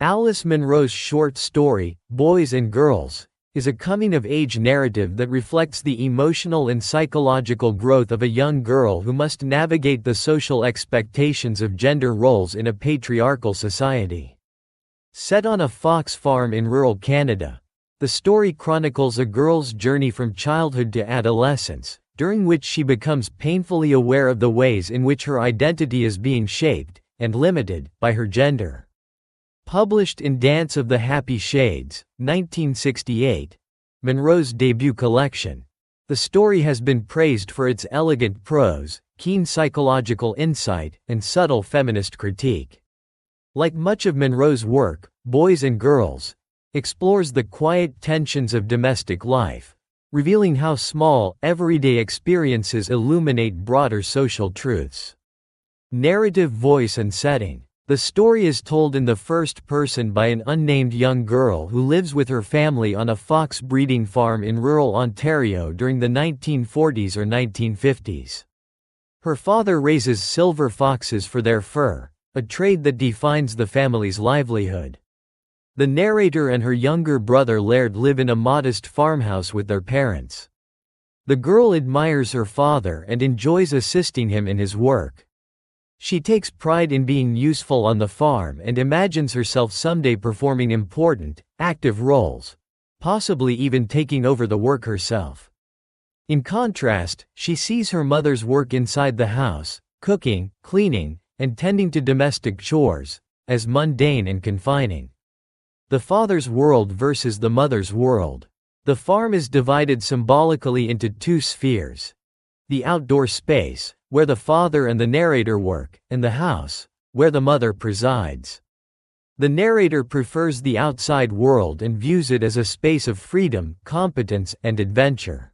Alice Munro's short story, Boys and Girls, is a coming-of-age narrative that reflects the emotional and psychological growth of a young girl who must navigate the social expectations of gender roles in a patriarchal society. Set on a fox farm in rural Canada, the story chronicles a girl's journey from childhood to adolescence, during which she becomes painfully aware of the ways in which her identity is being shaped, and limited, by her gender. Published in Dance of the Happy Shades, 1968, Munro's debut collection, the story has been praised for its elegant prose, keen psychological insight, and subtle feminist critique. Like much of Munro's work, Boys and Girls explores the quiet tensions of domestic life, revealing how small, everyday experiences illuminate broader social truths. Narrative voice and setting. The story is told in the first person by an unnamed young girl who lives with her family on a fox breeding farm in rural Ontario during the 1940s or 1950s. Her father raises silver foxes for their fur, a trade that defines the family's livelihood. The narrator and her younger brother Laird live in a modest farmhouse with their parents. The girl admires her father and enjoys assisting him in his work. She takes pride in being useful on the farm and imagines herself someday performing important, active roles, possibly even taking over the work herself. In contrast, she sees her mother's work inside the house, cooking, cleaning, and tending to domestic chores, as mundane and confining. The father's world versus the mother's world. The farm is divided symbolically into two spheres: the outdoor space, where the father and the narrator work, and the house, where the mother presides. The narrator prefers the outside world and views it as a space of freedom, competence, and adventure.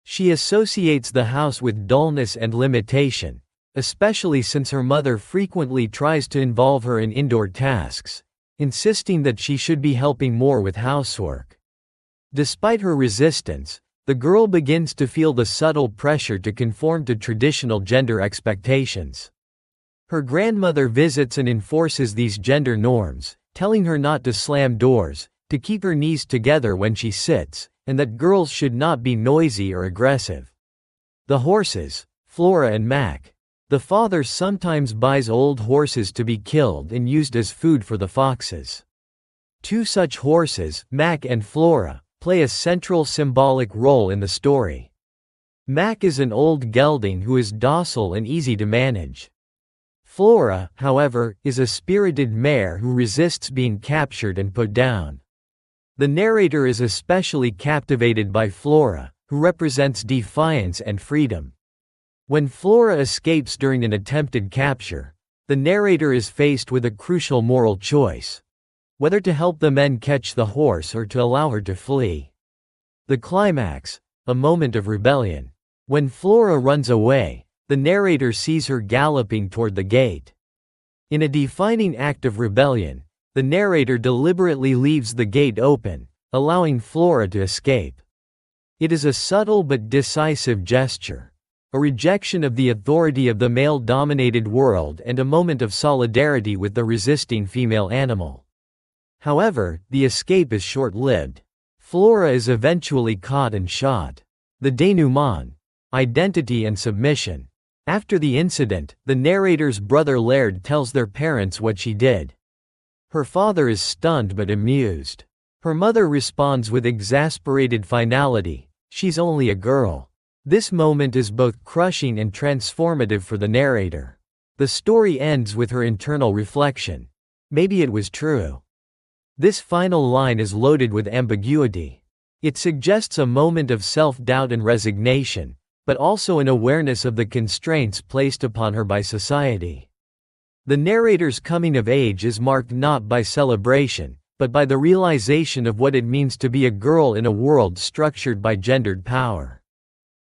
She associates the house with dullness and limitation, especially since her mother frequently tries to involve her in indoor tasks, insisting that she should be helping more with housework. Despite her resistance, the girl begins to feel the subtle pressure to conform to traditional gender expectations. Her grandmother visits and enforces these gender norms, telling her not to slam doors, to keep her knees together when she sits, and that girls should not be noisy or aggressive. The horses, Flora and Mac. The father sometimes buys old horses to be killed and used as food for the foxes. Two such horses, Mac and Flora, play a central symbolic role in the story. Mac is an old gelding who is docile and easy to manage. Flora, however, is a spirited mare who resists being captured and put down. The narrator is especially captivated by Flora, who represents defiance and freedom. When Flora escapes during an attempted capture, the narrator is faced with a crucial moral choice: whether to help the men catch the horse or to allow her to flee. The climax, a moment of rebellion. When Flora runs away, the narrator sees her galloping toward the gate. In a defining act of rebellion, the narrator deliberately leaves the gate open, allowing Flora to escape. It is a subtle but decisive gesture, a rejection of the authority of the male-dominated world and a moment of solidarity with the resisting female animal. However, the escape is short-lived. Flora is eventually caught and shot. The denouement, identity and submission. After the incident, the narrator's brother Laird tells their parents what she did. Her father is stunned but amused. Her mother responds with exasperated finality: "She's only a girl." This moment is both crushing and transformative for the narrator. The story ends with her internal reflection: maybe it was true. This final line is loaded with ambiguity. It suggests a moment of self-doubt and resignation, but also an awareness of the constraints placed upon her by society. The narrator's coming of age is marked not by celebration, but by the realization of what it means to be a girl in a world structured by gendered power.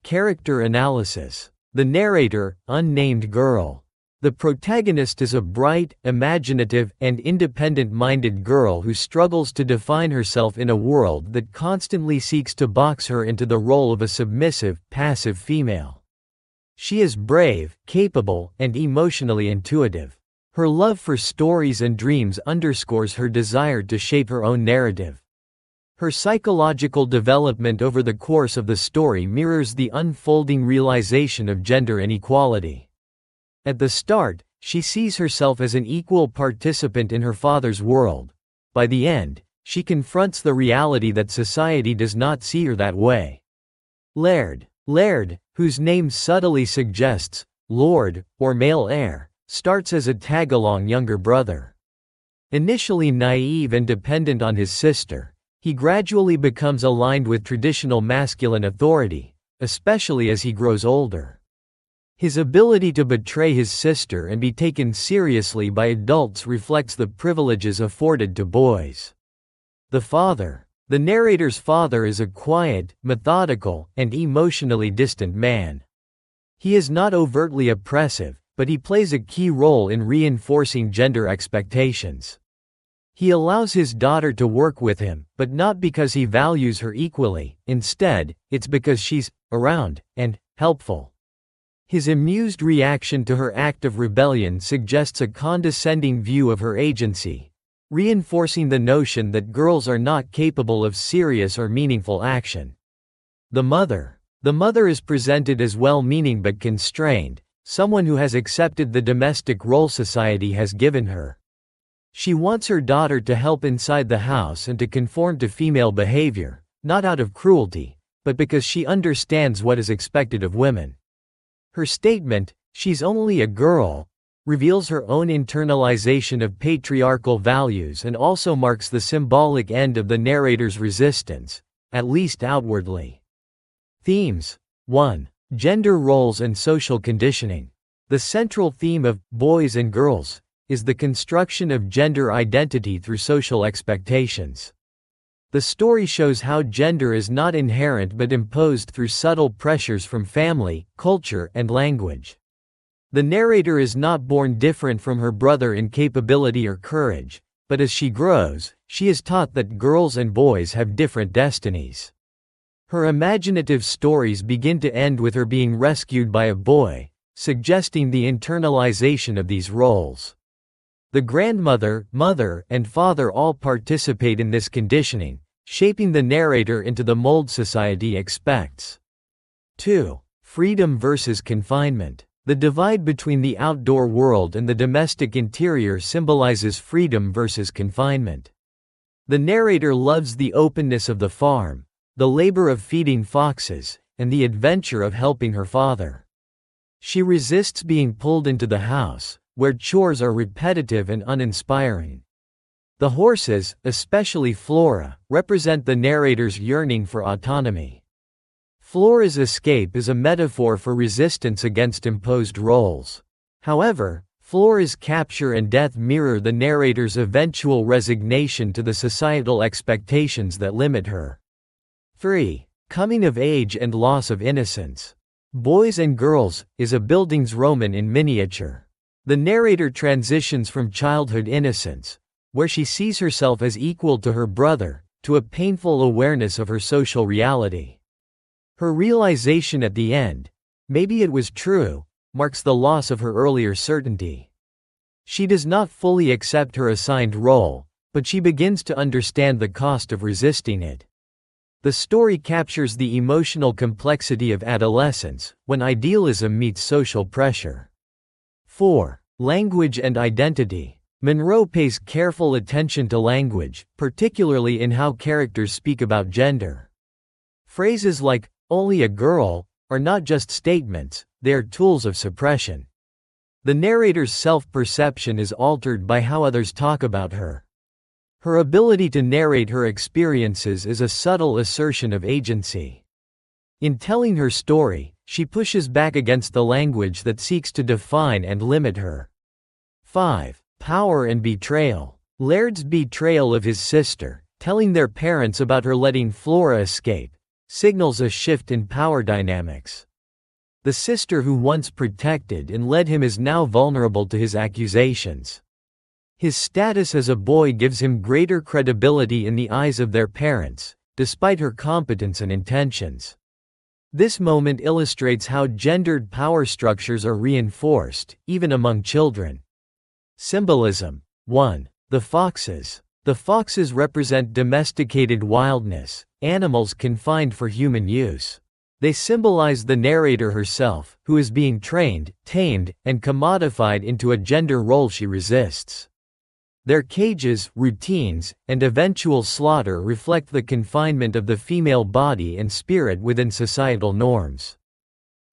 Character analysis. The narrator, unnamed girl. The protagonist is a bright, imaginative, and independent-minded girl who struggles to define herself in a world that constantly seeks to box her into the role of a submissive, passive female. She is brave, capable, and emotionally intuitive. Her love for stories and dreams underscores her desire to shape her own narrative. Her psychological development over the course of the story mirrors the unfolding realization of gender inequality. At the start, she sees herself as an equal participant in her father's world. By the end, she confronts the reality that society does not see her that way. Laird, whose name subtly suggests lord or male heir, starts as a tag-along younger brother. Initially naive and dependent on his sister, he gradually becomes aligned with traditional masculine authority, especially as he grows older. His ability to betray his sister and be taken seriously by adults reflects the privileges afforded to boys. The narrator's father is a quiet, methodical, and emotionally distant man. He is not overtly oppressive, but he plays a key role in reinforcing gender expectations. He allows his daughter to work with him, but not because he values her equally. Instead, it's because she's around and helpful. His amused reaction to her act of rebellion suggests a condescending view of her agency, reinforcing the notion that girls are not capable of serious or meaningful action. The mother is presented as well-meaning but constrained, someone who has accepted the domestic role society has given her. She wants her daughter to help inside the house and to conform to female behavior, not out of cruelty, but because she understands what is expected of women. Her statement, "she's only a girl," reveals her own internalization of patriarchal values and also marks the symbolic end of the narrator's resistance, at least outwardly. Themes. 1. Gender roles and social conditioning. The central theme of Boys and Girls is the construction of gender identity through social expectations. The story shows how gender is not inherent but imposed through subtle pressures from family, culture, and language. The narrator is not born different from her brother in capability or courage, but as she grows, she is taught that girls and boys have different destinies. Her imaginative stories begin to end with her being rescued by a boy, suggesting the internalization of these roles. The grandmother, mother, and father all participate in this conditioning, shaping the narrator into the mold society expects. 2. Freedom versus confinement. The divide between the outdoor world and the domestic interior symbolizes freedom versus confinement. The narrator loves the openness of the farm, the labor of feeding foxes, and the adventure of helping her father. She resists being pulled into the house, where chores are repetitive and uninspiring. The horses, especially Flora, represent the narrator's yearning for autonomy. Flora's escape is a metaphor for resistance against imposed roles. However, Flora's capture and death mirror the narrator's eventual resignation to the societal expectations that limit her. 3. Coming of age and loss of innocence. Boys and Girls is a Bildungsroman in miniature. The narrator transitions from childhood innocence, where she sees herself as equal to her brother, to a painful awareness of her social reality. Her realization at the end, maybe it was true, marks the loss of her earlier certainty. She does not fully accept her assigned role, but she begins to understand the cost of resisting it. The story captures the emotional complexity of adolescence, when idealism meets social pressure. 4. Language and identity. Munro pays careful attention to language, particularly in how characters speak about gender. Phrases like, "only a girl," are not just statements, they are tools of suppression. The narrator's self-perception is altered by how others talk about her. Her ability to narrate her experiences is a subtle assertion of agency. In telling her story, she pushes back against the language that seeks to define and limit her. 5. Power and betrayal. Laird's betrayal of his sister, telling their parents about her letting Flora escape, signals a shift in power dynamics. The sister who once protected and led him is now vulnerable to his accusations. His status as a boy gives him greater credibility in the eyes of their parents, despite her competence and intentions. This moment illustrates how gendered power structures are reinforced, even among children. Symbolism. 1. The foxes. The foxes represent domesticated wildness, animals confined for human use. They symbolize the narrator herself, who is being trained, tamed, and commodified into a gender role she resists. Their cages, routines, and eventual slaughter reflect the confinement of the female body and spirit within societal norms.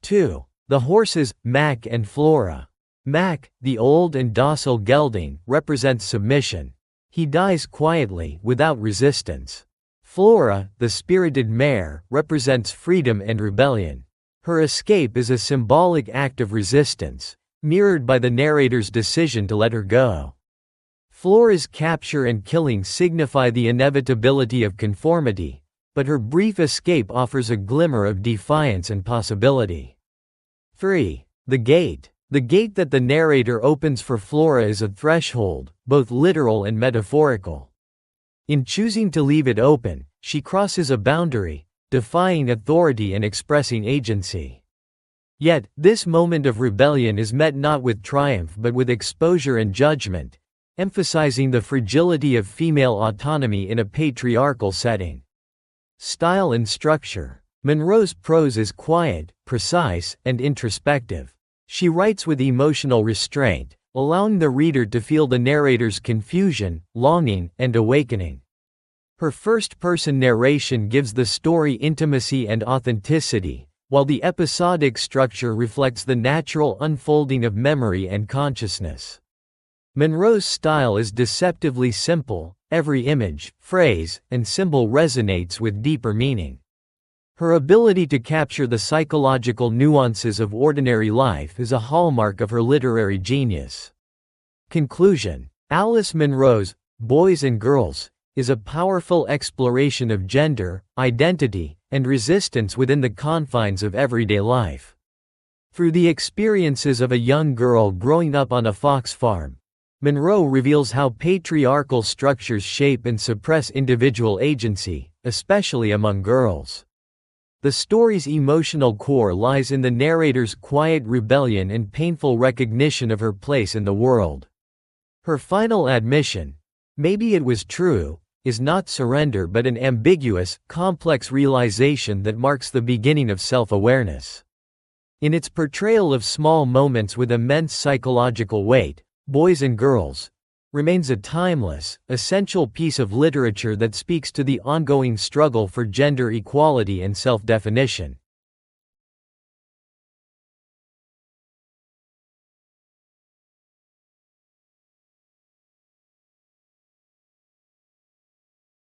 2. The horses, Mac and Flora. Mac, the old and docile gelding, represents submission. He dies quietly, without resistance. Flora, the spirited mare, represents freedom and rebellion. Her escape is a symbolic act of resistance, mirrored by the narrator's decision to let her go. Flora's capture and killing signify the inevitability of conformity, but her brief escape offers a glimmer of defiance and possibility. 3. The gate. The gate that the narrator opens for Flora is a threshold, both literal and metaphorical. In choosing to leave it open, she crosses a boundary, defying authority and expressing agency. Yet, this moment of rebellion is met not with triumph but with exposure and judgment, emphasizing the fragility of female autonomy in a patriarchal setting. Style and structure. Munro's prose is quiet, precise, and introspective. She writes with emotional restraint, allowing the reader to feel the narrator's confusion, longing, and awakening. Her first-person narration gives the story intimacy and authenticity, while the episodic structure reflects the natural unfolding of memory and consciousness. Munro's style is deceptively simple, every image, phrase, and symbol resonates with deeper meaning. Her ability to capture the psychological nuances of ordinary life is a hallmark of her literary genius. Conclusion. Alice Munro's Boys and Girls is a powerful exploration of gender, identity, and resistance within the confines of everyday life. Through the experiences of a young girl growing up on a fox farm, Munro reveals how patriarchal structures shape and suppress individual agency, especially among girls. The story's emotional core lies in the narrator's quiet rebellion and painful recognition of her place in the world. Her final admission, "Maybe it was true," is not surrender but an ambiguous, complex realization that marks the beginning of self-awareness. In its portrayal of small moments with immense psychological weight, Boys and Girls remains a timeless, essential piece of literature that speaks to the ongoing struggle for gender equality and self-definition.